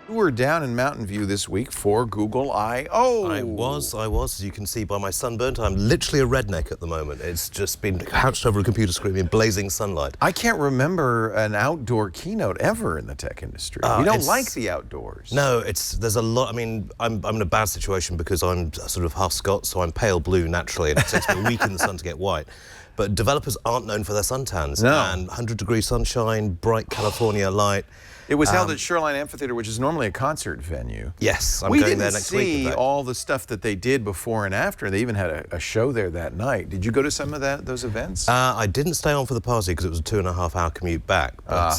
You were down in Mountain View this week for Google I/O. I was. As you can see by my sunburnt. I'm literally a redneck at the moment. It's just been couched over a computer screen in blazing sunlight. I can't remember an outdoor keynote ever in the tech industry. We don't like the outdoors. No, there's a lot. I mean, I'm in a bad situation because I'm sort of half Scots, so I'm pale blue naturally, and it takes me a week in the sun to get white. But developers aren't known for their suntans. No. And 100-degree sunshine, bright California light. It was held at Shoreline Amphitheater, which is normally a concert venue. Yes, I'm going there next week. We didn't see all the stuff that they did before and after. They even had a show there that night. Did you go to some of those events? I didn't stay on for the party because it was a 2.5-hour commute back. But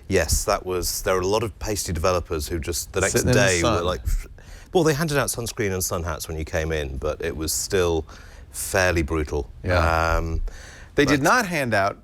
yes, there were a lot of pasty developers who just the next day were like, well, they handed out sunscreen and sun hats when you came in, but it was still fairly brutal. Yeah. They did not hand out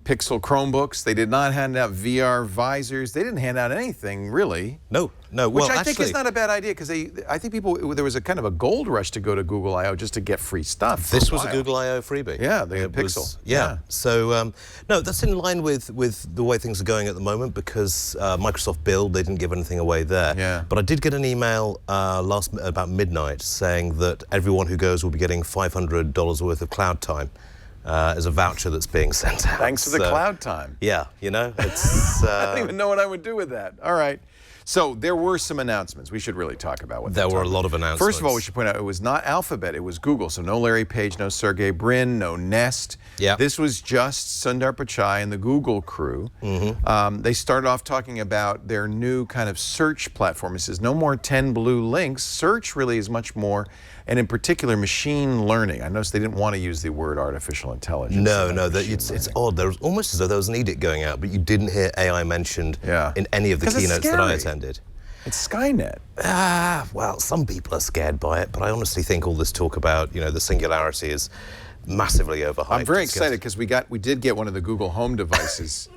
Pixel Chromebooks. They did not hand out VR visors. They didn't hand out anything, really. No. Which I think is not a bad idea, because I think there was a kind of a gold rush to go to Google I/O just to get free stuff. This was a Google I/O freebie. Yeah, the Pixel. Yeah. So, no, that's in line with the way things are going at the moment, because Microsoft Build, they didn't give anything away there. Yeah. But I did get an email about midnight saying that everyone who goes will be getting $500 worth of cloud time. As a voucher that's being sent out. Thanks to the cloud time. Yeah, you know, it's... I don't even know what I would do with that. All right. So there were some announcements. We should really talk about what there were a lot of announcements. First of all, we should point out it was not Alphabet, it was Google. So no Larry Page, no Sergey Brin, no Nest. Yeah. This was just Sundar Pichai and the Google crew. They started off talking about their new kind of search platform. It says no more 10 blue links. Search really is much more, and in particular, machine learning. I noticed they didn't want to use the word artificial intelligence. No, it's odd. There was almost as though there was an edict going out, but you didn't hear AI mentioned in any of the keynotes that I attended. It's Skynet. Well, some people are scared by it, but I honestly think all this talk about, the singularity is massively overhyped. I'm very excited because we did get one of the Google Home devices.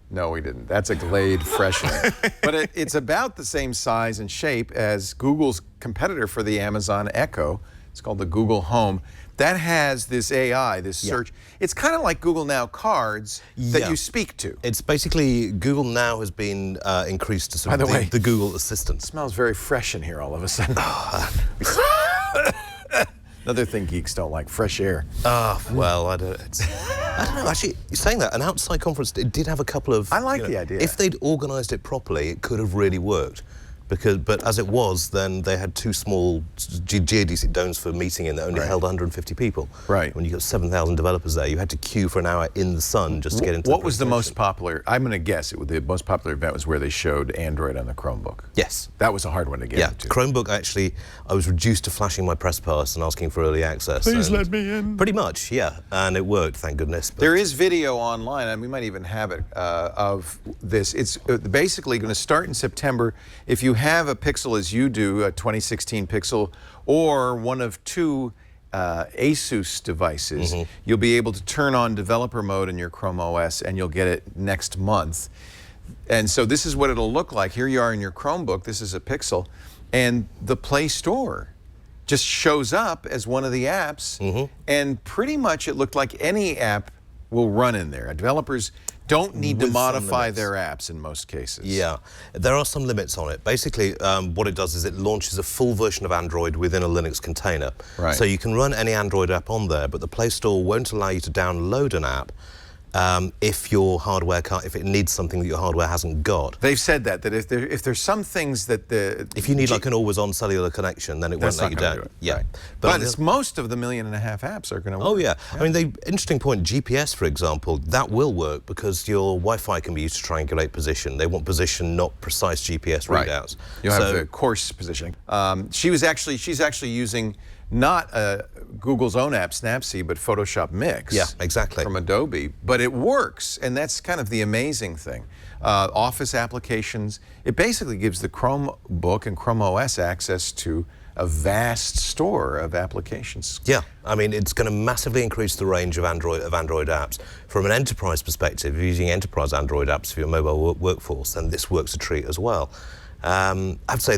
No, we didn't. That's a Glade freshener. But it's about the same size and shape as Google's competitor for the Amazon Echo. It's called the Google Home. That has this AI, this search. It's kind of like Google Now Cards that you speak to. It's basically Google Now has been increased to sort of the Google Assistant. It smells very fresh in here all of a sudden. Another thing geeks don't like, fresh air. Well, I don't know. Actually, saying that, an outside conference, it did have a couple of... I like the idea. If they'd organised it properly, it could have really worked. But as it was, then they had two small geodesic domes for meeting and that only held 150 people. Right. When you got 7,000 developers there, you had to queue for an hour in the sun just to get into What was the most popular? I'm going to guess the most popular event was where they showed Android on the Chromebook. Yes. That was a hard one to get into. Chromebook, actually, I was reduced to flashing my press pass and asking for early access. Please let me in. Pretty much, yeah. And it worked, thank goodness. But there is video online, and we might even have it, of this. It's basically going to start in September. If you have a Pixel as you do, a 2016 Pixel, or one of two Asus devices, you'll be able to turn on developer mode in your Chrome OS, and you'll get it next month. And so this is what it'll look like. Here you are in your Chromebook. This is a Pixel, and the Play Store just shows up as one of the apps, and pretty much it looked like any app will run in there. Developers don't need to modify their apps in most cases. Yeah, there are some limits on it. Basically, what it does is it launches a full version of Android within a Linux container. Right. So you can run any Android app on there, but the Play Store won't allow you to download an app if your hardware if it needs something that your hardware hasn't got. They've said that if there's some things that if you need like an always-on cellular connection, then it won't let you down. Yeah, but it's most of the 1.5 million apps are going to work. Oh yeah. I mean, interesting point. GPS, for example, that will work because your Wi-Fi can be used to triangulate position. They want position, not precise GPS readouts. You have the coarse positioning. She's actually using not Google's own app, Snapseed, but Photoshop Mix. Yeah, exactly. From Adobe. But it works, and that's kind of the amazing thing. Office applications, it basically gives the Chromebook and Chrome OS access to a vast store of applications. Yeah, I mean, it's going to massively increase the range of Android apps. From an enterprise perspective, if you're using enterprise Android apps for your mobile workforce, then this works a treat as well. I'd say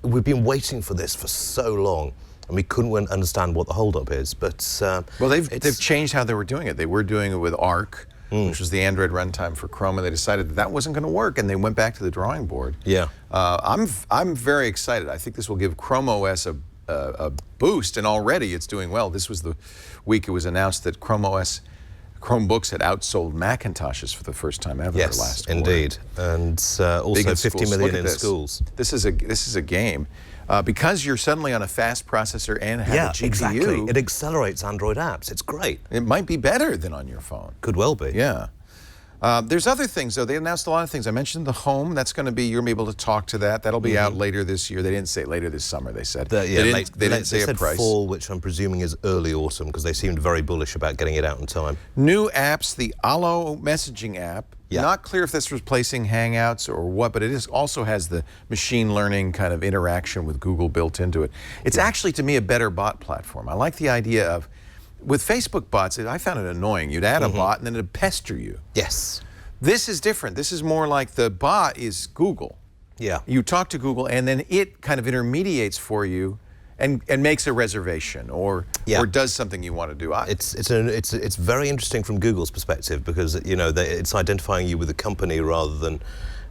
we've been waiting for this for so long, and we couldn't understand what the holdup is. But well, they've changed how they were doing it. They were doing it with Arc. which was the Android runtime for Chrome, and they decided that that wasn't going to work, and they went back to the drawing board. Yeah. I'm very excited. I think this will give Chrome OS a boost, and already it's doing well. This was the week it was announced that Chromebooks had outsold Macintoshes for the first time ever last quarter. Indeed. And also 50 million in schools. This is a game. Because you're suddenly on a fast processor and have a GPU. Exactly. It accelerates Android apps. It's great. It might be better than on your phone. Could well be. Yeah. There's other things, though. They announced a lot of things. I mentioned the Home. That's going to be, you're going to be able to talk to that. That'll be out later this year. They didn't say later this summer, they said. They didn't say a price. Fall, which I'm presuming is early autumn, because they seemed very bullish about getting it out in time. New apps, the Allo messaging app. Yeah. Not clear if that's replacing Hangouts or what, but it also has the machine learning kind of interaction with Google built into it. It's actually, to me, a better bot platform. I like the idea of, with Facebook bots, I found it annoying. You'd add a bot and then it'd pester you. Yes. This is different. This is more like the bot is Google. Yeah. You talk to Google and then it kind of intermediates for you and makes a reservation or does something you want to do. It's very interesting from Google's perspective, because it's identifying you with the company rather than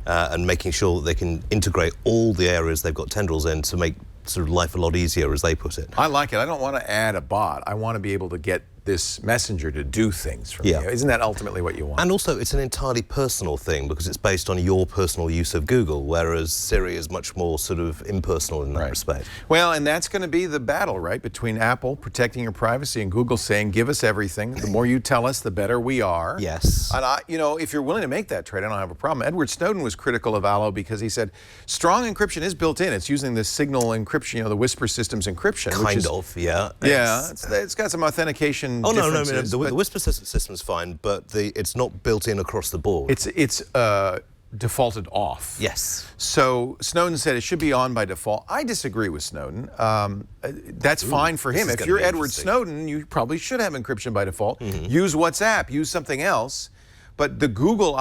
and making sure that they can integrate all the areas they've got tendrils in to make sort of life a lot easier, as they put it. I like it. I don't want to add a bot. I want to be able to get this messenger to do things for me. Isn't that ultimately what you want? And also, it's an entirely personal thing, because it's based on your personal use of Google, whereas Siri is much more sort of impersonal in that respect. Well, and that's going to be the battle, right, between Apple protecting your privacy and Google saying, give us everything. The more you tell us, the better we are. Yes. And if you're willing to make that trade, I don't have a problem. Edward Snowden was critical of Allo because he said strong encryption is built in. It's using the signal encryption, the Whisper Systems encryption. Yeah, it's got some authentication. Oh no, the Whisper system's fine, but it's not built in across the board. It's defaulted off. Yes. So Snowden said it should be on by default. I disagree with Snowden. That's fine for him. If you're Edward Snowden, you probably should have encryption by default. Use WhatsApp. Use something else. But the Google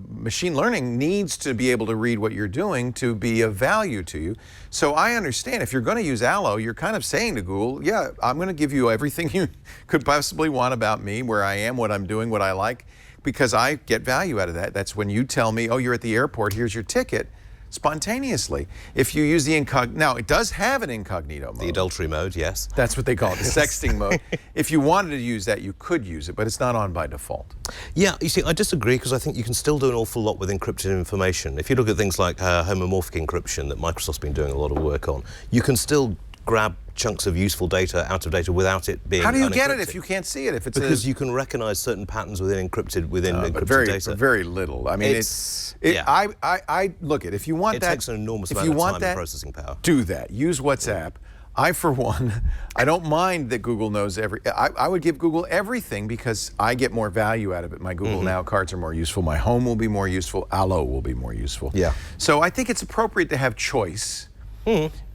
machine learning needs to be able to read what you're doing to be of value to you. So I understand if you're going to use Allo, you're kind of saying to Google, yeah, I'm going to give you everything you could possibly want about me, where I am, what I'm doing, what I like, because I get value out of that. That's when you tell me, oh, you're at the airport, here's your ticket, spontaneously. If you use the incognito, now it does have an incognito mode. The adultery mode, yes. That's what they call it, the sexting mode. If you wanted to use that, you could use it, but it's not on by default. Yeah, you see, I disagree, because I think you can still do an awful lot with encrypted information. If you look at things like homomorphic encryption that Microsoft's been doing a lot of work on, you can still grab chunks of useful data out of data without it being How do you get it if you can't see it? If it's because you can recognize certain patterns within encrypted data. Very little. I mean, I look at if you want that. It takes an enormous amount of time and processing power. Do that. Use WhatsApp. I, for one, I don't mind that Google knows I would give Google everything because I get more value out of it. My Google Now cards are more useful. My Home will be more useful. Allo will be more useful. Yeah. So I think it's appropriate to have choice.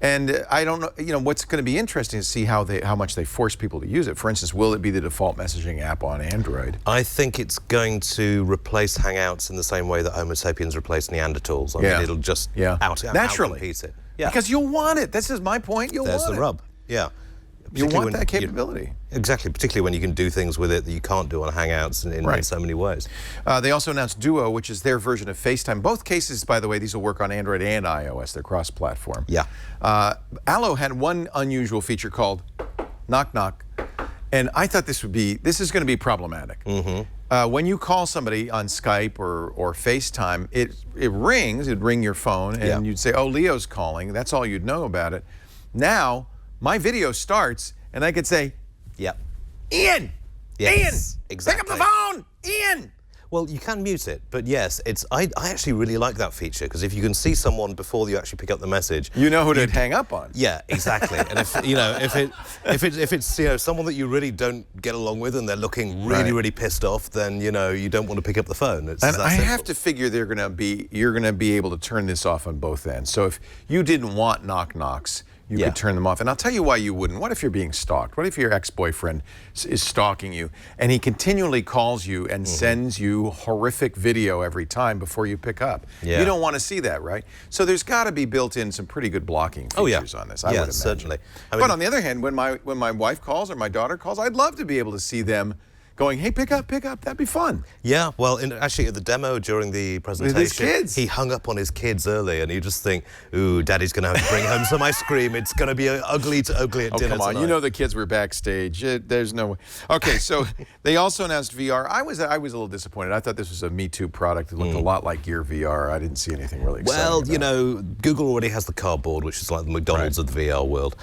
And I don't know, what's going to be interesting to see how much they force people to use it. For instance, will it be the default messaging app on Android? I think it's going to replace Hangouts in the same way that Homo sapiens replaced Neanderthals. I mean, it'll just out-compete it. Yeah. Because you'll want it. This is my point. There's the rub. Yeah. You want that capability. Exactly, particularly when you can do things with it that you can't do on Hangouts in so many ways. They also announced Duo, which is their version of FaceTime. Both cases, by the way, these will work on Android and iOS. They're cross-platform. Yeah. Allo had one unusual feature called Knock Knock, and I thought this is going to be problematic. When you call somebody on Skype or FaceTime, it rings, it'd ring your phone, and you'd say, oh, Leo's calling. That's all you'd know about it. Now, my video starts, and I could say, Ian! Yes, Ian! Pick up the phone! Ian! Well, you can mute it, but yes, I actually really like that feature, because if you can see someone before you actually pick up the message, you know who to hang up on. Yeah, exactly. And if it's someone that you really don't get along with and they're looking really pissed off, then you don't want to pick up the phone. And I have to figure you're going to be able to turn this off on both ends. So if you didn't want knock knocks, you could turn them off. And I'll tell you why you wouldn't. What if you're being stalked? What if your ex-boyfriend is stalking you and he continually calls you and sends you horrific video every time before you pick up? Yeah. You don't want to see that, right? So there's got to be built in some pretty good blocking features on this, I would imagine. Certainly. But on the other hand, when my wife calls or my daughter calls, I'd love to be able to see them going, hey, pick up, that'd be fun. Yeah, well, actually, at the demo during the presentation, With his kids. he hung up on his kids early, and you just think, ooh, Daddy's going to have to bring home some ice cream. It's going to be ugly at dinner come on, tonight. you know the kids were backstage. There's no way. Okay, so they also announced VR. I was a little disappointed. I thought this was a Me Too product. It looked a lot like Gear VR. I didn't see anything really exciting. Well, you about it. know, Google already has the cardboard, which is like the McDonald's of the VR world.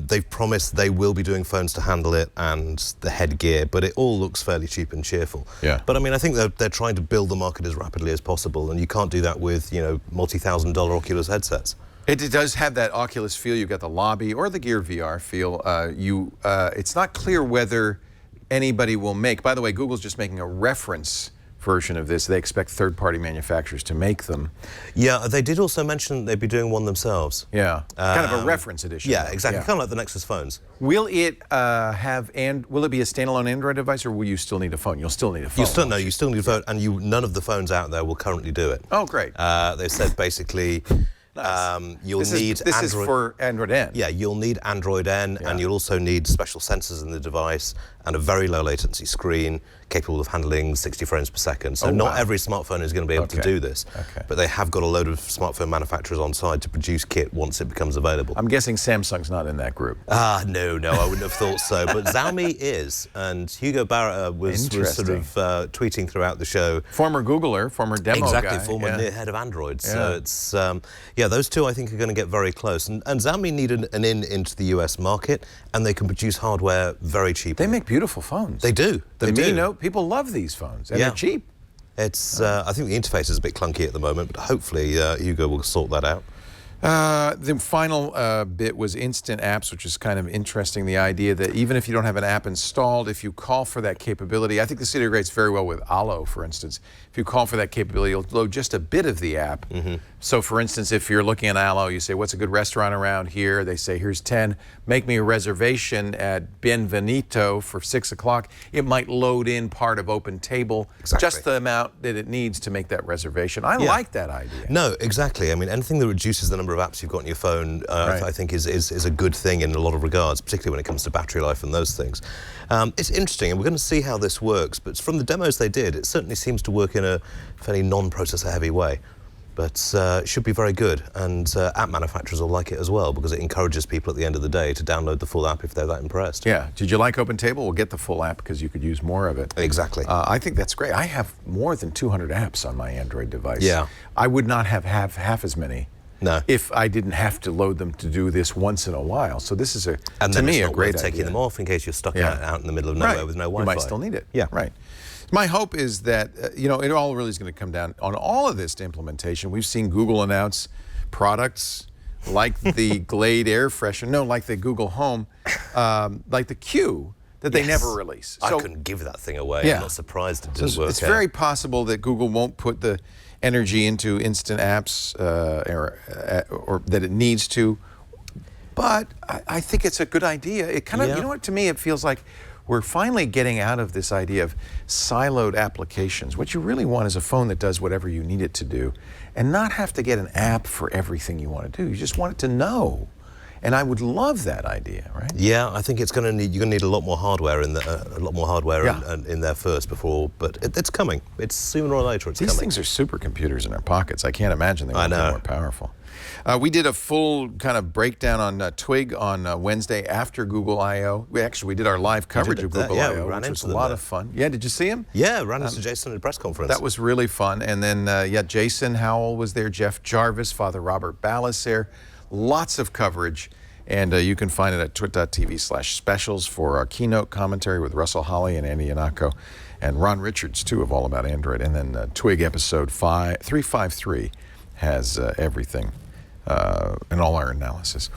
They've promised they will be doing phones to handle it and the headgear, but it all looks fairly cheap and cheerful. Yeah. But I mean, I think they're trying to build the market as rapidly as possible, and you can't do that with, you know, multi-$1,000 Oculus headsets. It does have that Oculus feel. You've got the lobby or the Gear VR feel. It's not clear whether anybody will make. By the way, Google's just making a reference version of this. They expect third-party manufacturers to make them. Yeah, they did also mention they'd be doing one themselves. Yeah, kind of a reference edition. Yeah, exactly. Yeah. Kind of like the Nexus phones. Will it will it be a standalone Android device, or will you still need a phone? You'll still need a phone. You still need a phone, and none of the phones out there will currently do it. Oh, great. They said basically you'll this need is, this Android. is for Android N. Yeah, you'll need Android N, and you'll also need special sensors in the device and a very low latency screen capable of handling 60 frames per second. So not every smartphone is going to be able to do this, but they have got a load of smartphone manufacturers on side to produce kit once it becomes available. I'm guessing Samsung's not in that group. No, I wouldn't have thought so. But Xiaomi is, and Hugo Barrett was sort of tweeting throughout the show. Former Googler, former demo guy. Exactly, former head of Android. So it's, those two I think are going to get very close. And Xiaomi need an in into the US market, and they can produce hardware very cheaply. They make beautiful phones. They do. The Mi Note, people love these phones, and they're cheap. It's. I think the interface is a bit clunky at the moment, but hopefully Hugo will sort that out. The final bit was instant apps, which is kind of interesting. The idea that even if you don't have an app installed, if you call for that capability, I think this integrates very well with Allo, for instance. If you call for that capability, you'll load just a bit of the app. So, for instance, if you're looking at Allo, you say, what's a good restaurant around here? They say, here's 10. Make me a reservation at Benvenuto for 6 o'clock. It might load in part of Open Table, just the amount that it needs to make that reservation. I like that idea. No, exactly. I mean, anything that reduces the number of apps you've got on your phone, I think is a good thing in a lot of regards, particularly when it comes to battery life and those things. It's interesting, and we're going to see how this works, but from the demos they did, it certainly seems to work in a fairly non-processor heavy way. But it should be very good, and app manufacturers will like it as well, because it encourages people at the end of the day to download the full app if they're that impressed. Yeah. Did you like Open Table? We'll get the full app because you could use more of it. Exactly. I think that's great. I have more than 200 apps on my Android device. Yeah. I would not have half as many. No. If I didn't have to load them to do this once in a while. So this is, to me, a great idea. Taking them off in case you're stuck out in the middle of nowhere with no Wi-Fi. You might still need it. Yeah. Right. My hope is that, it all really is going to come down on all of this to implementation. We've seen Google announce products like the Glade air freshener, like the Google Home, like the Q, that they never release. So, I couldn't give that thing away. I'm not surprised it didn't work out. It's very possible that Google won't put the energy into instant apps or that it needs to. But I think it's a good idea. It kind of, you know what, to me it feels like we're finally getting out of this idea of siloed applications. What you really want is a phone that does whatever you need it to do and not have to get an app for everything you want to do. You just want it to know. And I would love that idea, right? Yeah, I think you're going to need a lot more hardware in in there first before, but it's coming. It's sooner or later. These things are supercomputers in our pockets. I can't imagine they won't be more powerful. We did a full kind of breakdown on TWiT on Wednesday after Google I/O. We did our live coverage of Google I/O, which was a lot of fun. Yeah, did you see him? Yeah, ran into Jason at a press conference. That was really fun. And then, Jason Howell was there, Jeff Jarvis, Father Robert Ballas there. Lots of coverage. And you can find it at twit.tv/specials for our keynote commentary with Russell Holly and Andy Yanako and Ron Richards, too, of All About Android. And then Twig episode 353 has everything and all our analysis.